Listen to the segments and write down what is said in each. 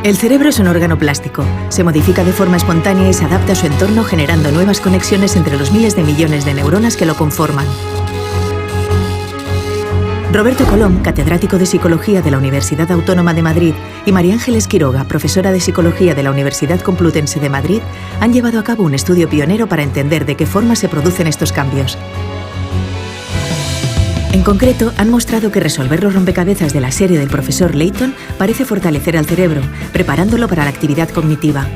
El cerebro es un órgano plástico. Se modifica de forma espontánea y se adapta a su entorno generando nuevas conexiones entre los miles de millones de neuronas que lo conforman. Roberto Colom, catedrático de Psicología de la Universidad Autónoma de Madrid, y María Ángeles Quiroga, profesora de Psicología de la Universidad Complutense de Madrid, han llevado a cabo un estudio pionero para entender de qué forma se producen estos cambios. En concreto, han mostrado que resolver los rompecabezas de la serie del profesor Layton parece fortalecer al cerebro, preparándolo para la actividad cognitiva.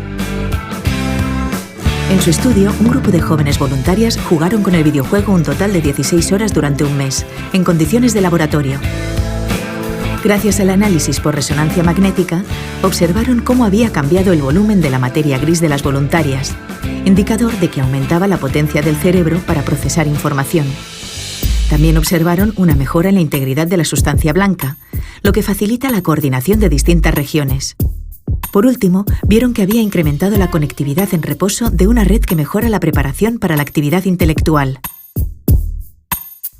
En su estudio, un grupo de jóvenes voluntarias jugaron con el videojuego un total de 16 horas durante un mes, en condiciones de laboratorio. Gracias al análisis por resonancia magnética, observaron cómo había cambiado el volumen de la materia gris de las voluntarias, indicador de que aumentaba la potencia del cerebro para procesar información. También observaron una mejora en la integridad de la sustancia blanca, lo que facilita la coordinación de distintas regiones. Por último, vieron que había incrementado la conectividad en reposo de una red que mejora la preparación para la actividad intelectual.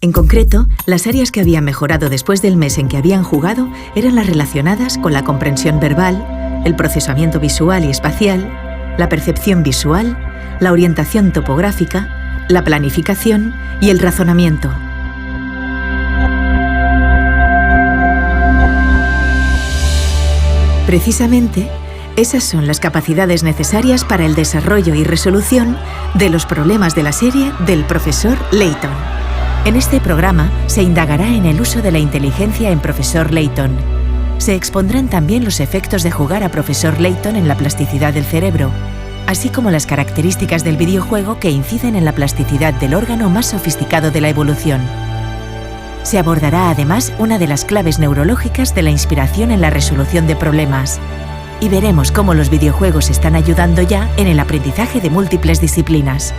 En concreto, las áreas que habían mejorado después del mes en que habían jugado eran las relacionadas con la comprensión verbal, el procesamiento visual y espacial, la percepción visual, la orientación topográfica, la planificación y el razonamiento. Precisamente, esas son las capacidades necesarias para el desarrollo y resolución de los problemas de la serie del profesor Layton. En este programa se indagará en el uso de la inteligencia en profesor Layton. Se expondrán también los efectos de jugar a profesor Layton en la plasticidad del cerebro, así como las características del videojuego que inciden en la plasticidad del órgano más sofisticado de la evolución. Se abordará además una de las claves neurológicas de la inspiración en la resolución de problemas. Y veremos cómo los videojuegos están ayudando ya en el aprendizaje de múltiples disciplinas.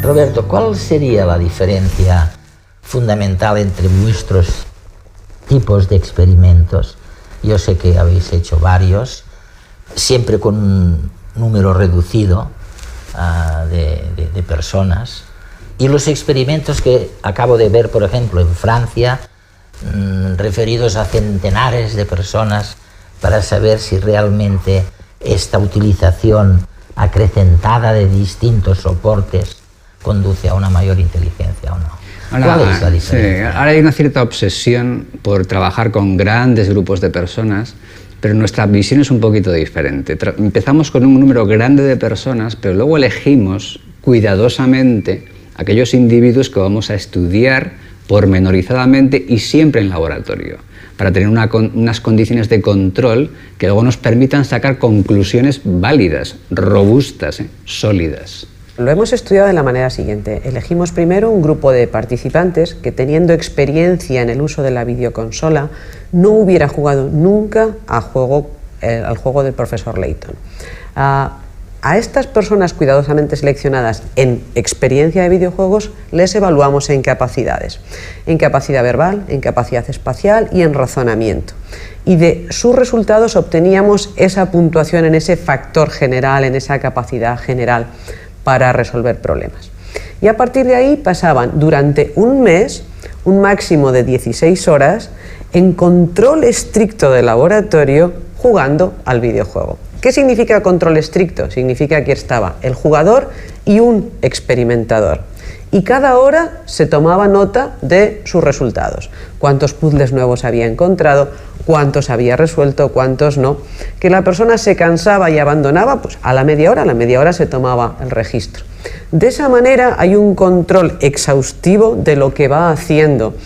Roberto, ¿cuál sería la diferencia fundamental entre vuestros tipos de experimentos? Yo sé que habéis hecho varios, siempre con un número reducido de personas. Y los experimentos que acabo de ver, por ejemplo, en Francia, referidos a centenares de personas para saber si realmente esta utilización acrecentada de distintos soportes conduce a una mayor inteligencia o no. ¿Cuál es la diferencia? Sí, ahora hay una cierta obsesión por trabajar con grandes grupos de personas, pero nuestra visión es un poquito diferente. Empezamos con un número grande de personas, pero luego elegimos cuidadosamente aquellos individuos que vamos a estudiar pormenorizadamente y siempre en laboratorio, para tener unas condiciones de control que luego nos permitan sacar conclusiones válidas, robustas, sólidas. Lo hemos estudiado de la manera siguiente. Elegimos primero un grupo de participantes que, teniendo experiencia en el uso de la videoconsola, no hubiera jugado nunca al juego del profesor Layton. A estas personas cuidadosamente seleccionadas en experiencia de videojuegos les evaluamos en capacidades verbal, en capacidad espacial y en razonamiento. Y de sus resultados obteníamos esa puntuación en ese factor general, en esa capacidad general para resolver problemas. Y a partir de ahí pasaban durante un mes, un máximo de 16 horas, en control estricto de laboratorio jugando al videojuego. ¿Qué significa control estricto? Significa que estaba el jugador y un experimentador. Y cada hora se tomaba nota de sus resultados. Cuántos puzzles nuevos había encontrado, cuántos había resuelto, cuántos no. Que la persona se cansaba y abandonaba, pues a la media hora se tomaba el registro. De esa manera hay un control exhaustivo de lo que va haciendo,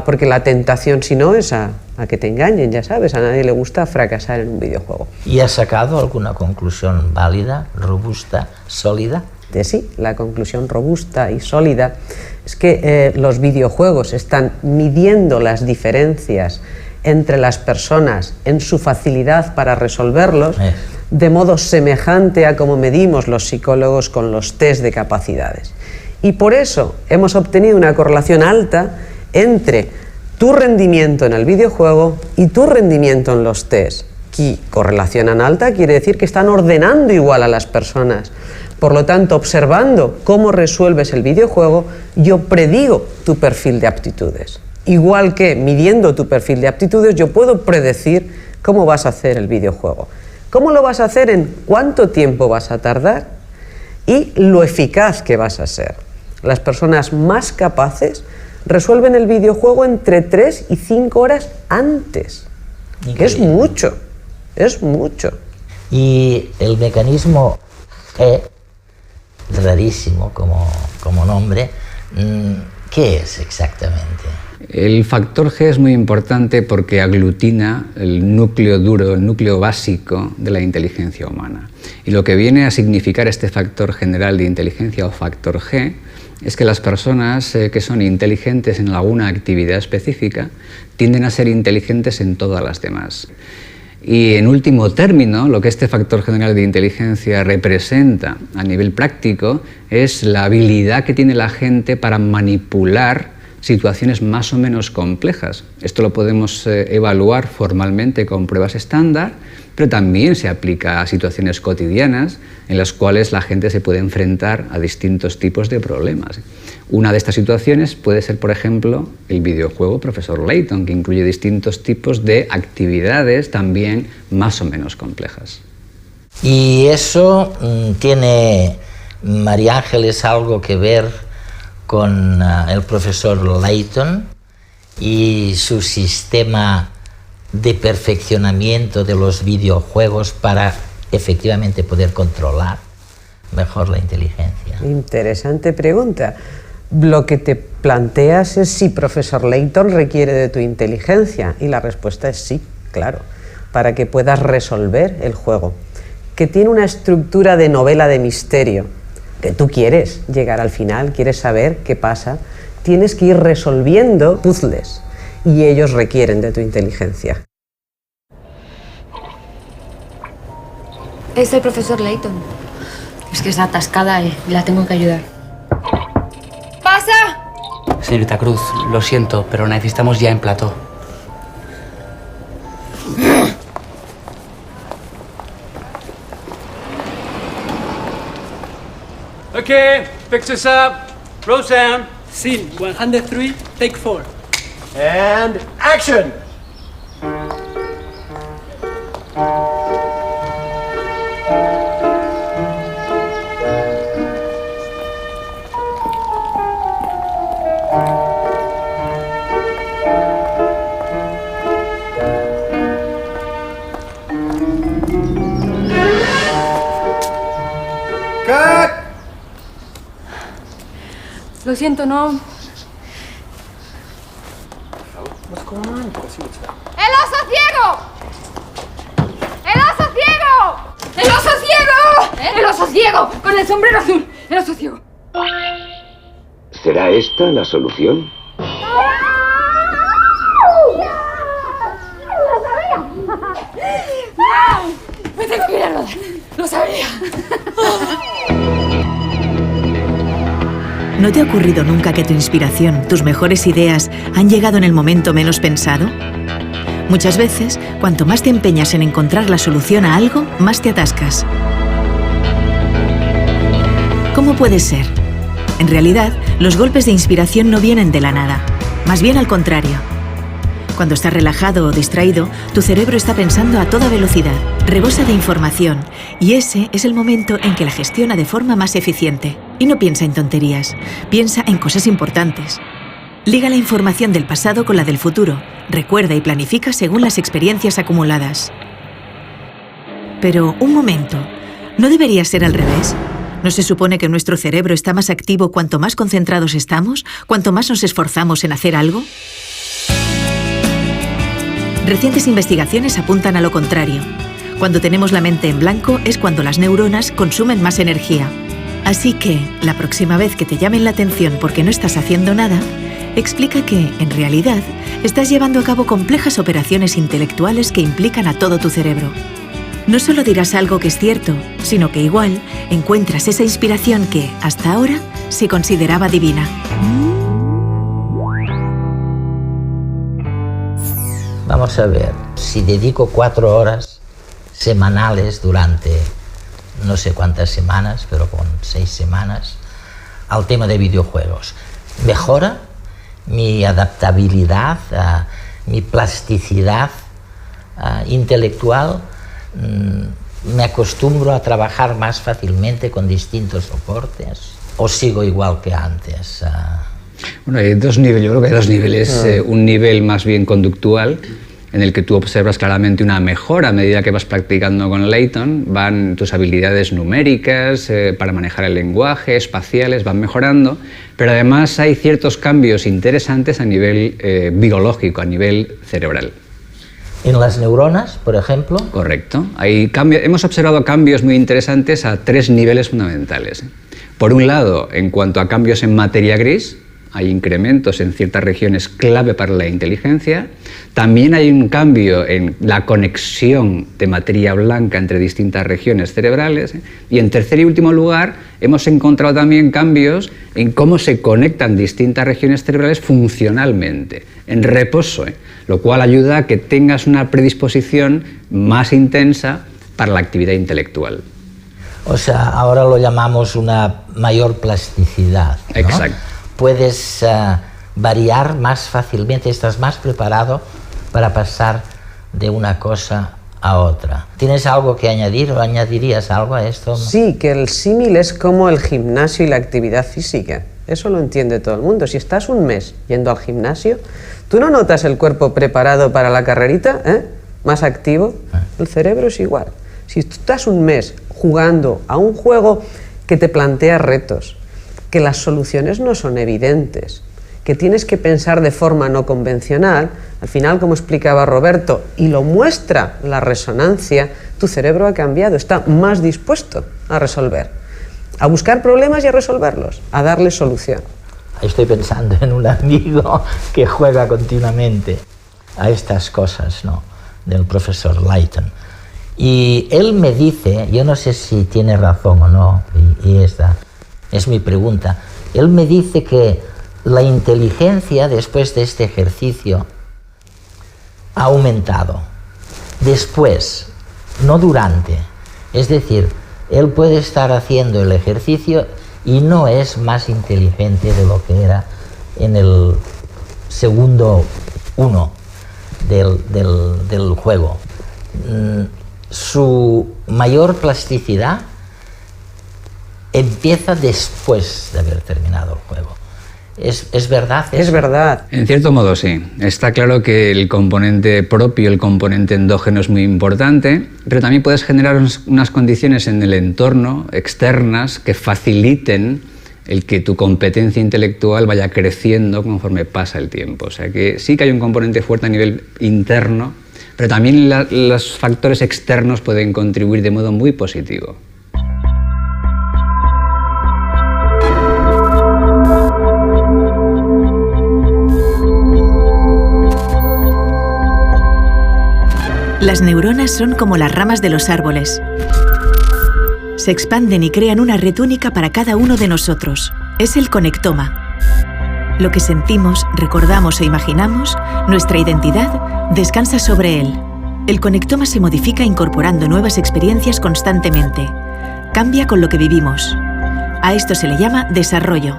porque la tentación, si no, es a que te engañen, ya sabes, a nadie le gusta fracasar en un videojuego. ¿Y has sacado alguna conclusión válida, robusta, sólida? Sí, la conclusión robusta y sólida es que los videojuegos están midiendo las diferencias entre las personas en su facilidad para resolverlos, de modo semejante a como medimos los psicólogos con los test de capacidades. Y por eso hemos obtenido una correlación alta entre tu rendimiento en el videojuego y tu rendimiento en los test. Aquí correlacionan alta, quiere decir que están ordenando igual a las personas. Por lo tanto, observando cómo resuelves el videojuego, yo predigo tu perfil de aptitudes. Igual que midiendo tu perfil de aptitudes, yo puedo predecir cómo vas a hacer el videojuego. ¿Cómo lo vas a hacer? ¿En cuánto tiempo vas a tardar? Y lo eficaz que vas a ser. Las personas más capaces resuelven el videojuego entre 3 y 5 horas antes. Que es mucho, es mucho. Y el mecanismo G, rarísimo como nombre, ¿qué es exactamente? El factor G es muy importante porque aglutina el núcleo duro, el núcleo básico de la inteligencia humana. Y lo que viene a significar este factor general de inteligencia o factor G es que las personas que son inteligentes en alguna actividad específica tienden a ser inteligentes en todas las demás. Y en último término, lo que este factor general de inteligencia representa a nivel práctico es la habilidad que tiene la gente para manipular situaciones más o menos complejas. Esto lo podemos evaluar formalmente con pruebas estándar, pero también se aplica a situaciones cotidianas en las cuales la gente se puede enfrentar a distintos tipos de problemas. Una de estas situaciones puede ser, por ejemplo, el videojuego Profesor Layton, que incluye distintos tipos de actividades también más o menos complejas. ¿Y eso tiene, María Ángeles, algo que ver con el profesor Layton y su sistema de perfeccionamiento de los videojuegos para efectivamente poder controlar mejor la inteligencia? Interesante pregunta. Lo que te planteas es si profesor Layton requiere de tu inteligencia, y la respuesta es sí, claro, para que puedas resolver el juego, que tiene una estructura de novela de misterio, que tú quieres llegar al final, quieres saber qué pasa, tienes que ir resolviendo puzzles, y ellos requieren de tu inteligencia. Es el profesor Layton. Es que está atascada y la tengo que ayudar. ¡Pasa! Señorita Cruz, lo siento, pero necesitamos ya en plató. Okay, fix this up. Roseanne. Scene 103, take 4. And action! Cut! Lo siento, no. ¡El oso ciego! ¡El oso ciego! ¡El oso ciego! ¡El oso ciego! ¡Con el sombrero azul! ¡El oso ciego! ¿Será esta la solución? ¡Me tengo que ir a rodar! ¡Lo sabía! ¿No te ha ocurrido nunca que tu inspiración, tus mejores ideas, han llegado en el momento menos pensado? Muchas veces, cuanto más te empeñas en encontrar la solución a algo, más te atascas. ¿Cómo puede ser? En realidad, los golpes de inspiración no vienen de la nada, más bien al contrario. Cuando estás relajado o distraído, tu cerebro está pensando a toda velocidad, rebosa de información, y ese es el momento en que la gestiona de forma más eficiente. Y no piensa en tonterías, piensa en cosas importantes. Liga la información del pasado con la del futuro, recuerda y planifica según las experiencias acumuladas. Pero, un momento, ¿no debería ser al revés? ¿No se supone que nuestro cerebro está más activo cuanto más concentrados estamos, cuanto más nos esforzamos en hacer algo? Recientes investigaciones apuntan a lo contrario. Cuando tenemos la mente en blanco es cuando las neuronas consumen más energía. Así que, la próxima vez que te llamen la atención porque no estás haciendo nada, explica que, en realidad, estás llevando a cabo complejas operaciones intelectuales que implican a todo tu cerebro. No solo dirás algo que es cierto, sino que igual encuentras esa inspiración que, hasta ahora, se consideraba divina. Vamos a ver, si dedico 4 horas semanales durante no sé cuántas semanas, pero con 6 semanas, al tema de videojuegos. Mejora mi adaptabilidad, mi plasticidad intelectual, me acostumbro a trabajar más fácilmente con distintos soportes, o sigo igual que antes. Bueno, hay dos niveles, yo creo que hay dos niveles. Un nivel más bien conductual, en el que tú observas claramente una mejora a medida que vas practicando con Layton, van tus habilidades numéricas para manejar el lenguaje, espaciales, van mejorando, pero además hay ciertos cambios interesantes a nivel biológico, a nivel cerebral. ¿En las neuronas, por ejemplo? Correcto. Hemos observado cambios muy interesantes a 3 niveles fundamentales. Por un lado, en cuanto a cambios en materia gris, hay incrementos en ciertas regiones clave para la inteligencia. También hay un cambio en la conexión de materia blanca entre distintas regiones cerebrales. Y en tercer y último lugar, hemos encontrado también cambios en cómo se conectan distintas regiones cerebrales funcionalmente, en reposo, lo cual ayuda a que tengas una predisposición más intensa para la actividad intelectual. O sea, ahora lo llamamos una mayor plasticidad, ¿no? Exacto. Puedes variar más fácilmente, estás más preparado para pasar de una cosa a otra. ¿Tienes algo que añadir o añadirías algo a esto? Sí, que el símil es como el gimnasio y la actividad física. Eso lo entiende todo el mundo. Si estás un mes yendo al gimnasio, ¿tú no notas el cuerpo preparado para la carrerita? Más activo. El cerebro es igual. Si tú estás un mes jugando a un juego que te plantea retos, que las soluciones no son evidentes, que tienes que pensar de forma no convencional, al final, como explicaba Roberto, y lo muestra la resonancia, tu cerebro ha cambiado, está más dispuesto a resolver, a buscar problemas y a resolverlos, a darle solución. Estoy pensando en un amigo que juega continuamente a estas cosas, ¿no?, del profesor Layton. Y él me dice, yo no sé si tiene razón o no, y esta es mi pregunta, él me dice que la inteligencia después de este ejercicio ha aumentado. Después, no durante. Es decir, él puede estar haciendo el ejercicio y no es más inteligente de lo que era en el segundo 1 del juego. Su mayor plasticidad empieza después de haber terminado el juego. ¿Es verdad eso? Es verdad. En cierto modo sí. Está claro que el componente propio, el componente endógeno es muy importante, pero también puedes generar unas condiciones en el entorno externas que faciliten el que tu competencia intelectual vaya creciendo conforme pasa el tiempo. O sea que sí que hay un componente fuerte a nivel interno, pero también los factores externos pueden contribuir de modo muy positivo. Las neuronas son como las ramas de los árboles. Se expanden y crean una red única para cada uno de nosotros. Es el conectoma. Lo que sentimos, recordamos e imaginamos, nuestra identidad, descansa sobre él. El conectoma se modifica incorporando nuevas experiencias constantemente. Cambia con lo que vivimos. A esto se le llama desarrollo.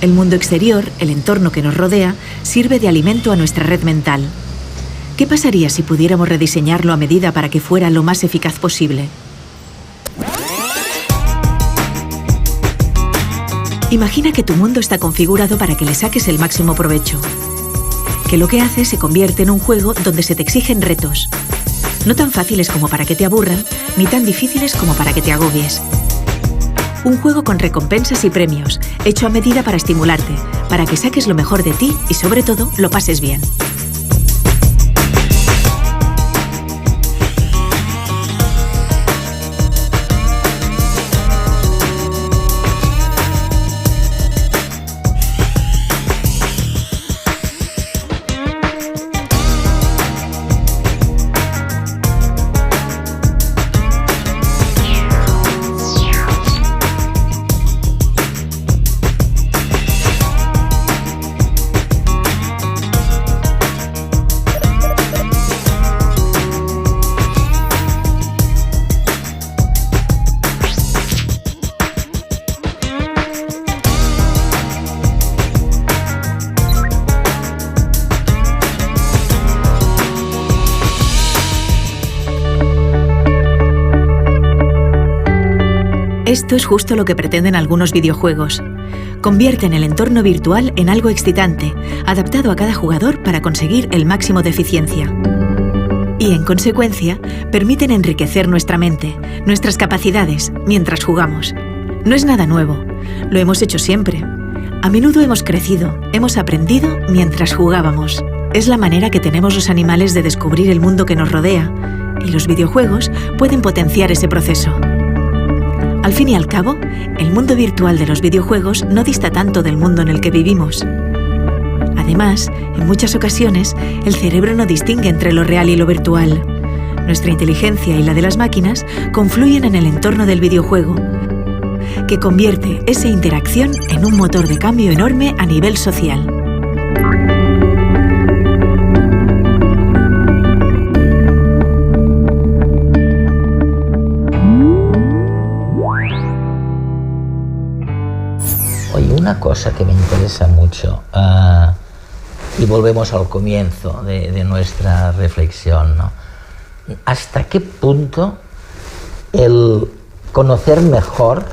El mundo exterior, el entorno que nos rodea, sirve de alimento a nuestra red mental. ¿Qué pasaría si pudiéramos rediseñarlo a medida para que fuera lo más eficaz posible? Imagina que tu mundo está configurado para que le saques el máximo provecho. Que lo que haces se convierte en un juego donde se te exigen retos. No tan fáciles como para que te aburran, ni tan difíciles como para que te agobies. Un juego con recompensas y premios, hecho a medida para estimularte, para que saques lo mejor de ti y, sobre todo, lo pases bien. Esto es justo lo que pretenden algunos videojuegos. Convierten el entorno virtual en algo excitante, adaptado a cada jugador para conseguir el máximo de eficiencia. Y, en consecuencia, permiten enriquecer nuestra mente, nuestras capacidades, mientras jugamos. No es nada nuevo, lo hemos hecho siempre. A menudo hemos crecido, hemos aprendido mientras jugábamos. Es la manera que tenemos los animales de descubrir el mundo que nos rodea, y los videojuegos pueden potenciar ese proceso. Al fin y al cabo, el mundo virtual de los videojuegos no dista tanto del mundo en el que vivimos. Además, en muchas ocasiones, el cerebro no distingue entre lo real y lo virtual. Nuestra inteligencia y la de las máquinas confluyen en el entorno del videojuego, que convierte esa interacción en un motor de cambio enorme a nivel social. Oye, una cosa que me interesa mucho, y volvemos al comienzo de nuestra reflexión, ¿no? ¿Hasta qué punto el conocer mejor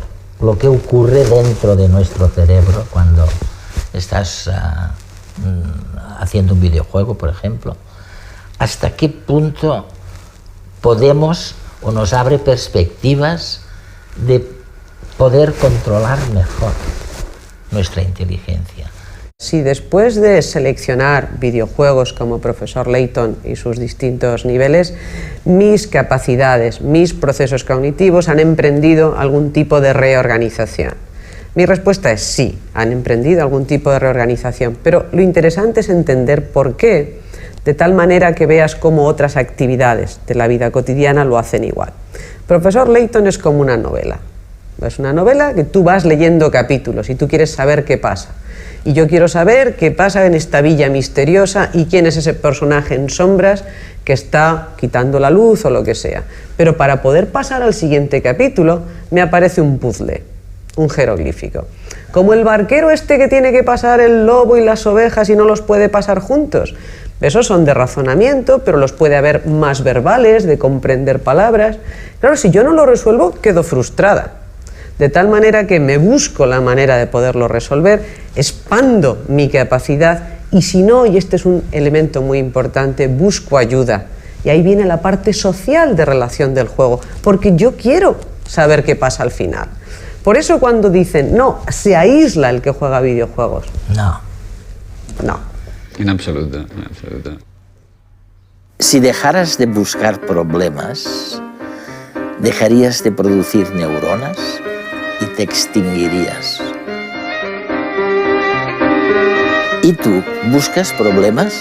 lo que ocurre dentro de nuestro cerebro cuando estás haciendo un videojuego, por ejemplo, hasta qué punto podemos o nos abre perspectivas de poder controlar mejor nuestra inteligencia? Si después de seleccionar videojuegos como profesor Layton y sus distintos niveles, mis capacidades, mis procesos cognitivos han emprendido algún tipo de reorganización. Mi respuesta es sí, han emprendido algún tipo de reorganización, pero lo interesante es entender por qué, de tal manera que veas cómo otras actividades de la vida cotidiana lo hacen igual. Profesor Layton es como una novela. Es una novela que tú vas leyendo capítulos y tú quieres saber qué pasa. Y yo quiero saber qué pasa en esta villa misteriosa y quién es ese personaje en sombras que está quitando la luz o lo que sea. Pero para poder pasar al siguiente capítulo me aparece un puzzle, un jeroglífico. Como el barquero este que tiene que pasar el lobo y las ovejas y no los puede pasar juntos. Esos son de razonamiento, pero los puede haber más verbales, de comprender palabras. Claro, si yo no lo resuelvo, quedo frustrada. De tal manera que me busco la manera de poderlo resolver, expando mi capacidad y si no, y este es un elemento muy importante, busco ayuda. Y ahí viene la parte social de relación del juego, porque yo quiero saber qué pasa al final. Por eso cuando dicen, no, se aísla el que juega videojuegos. No. No. En absoluto, en absoluto. Si dejaras de buscar problemas, dejarías de producir neuronas y te extinguirías. ¿Y tú buscas problemas?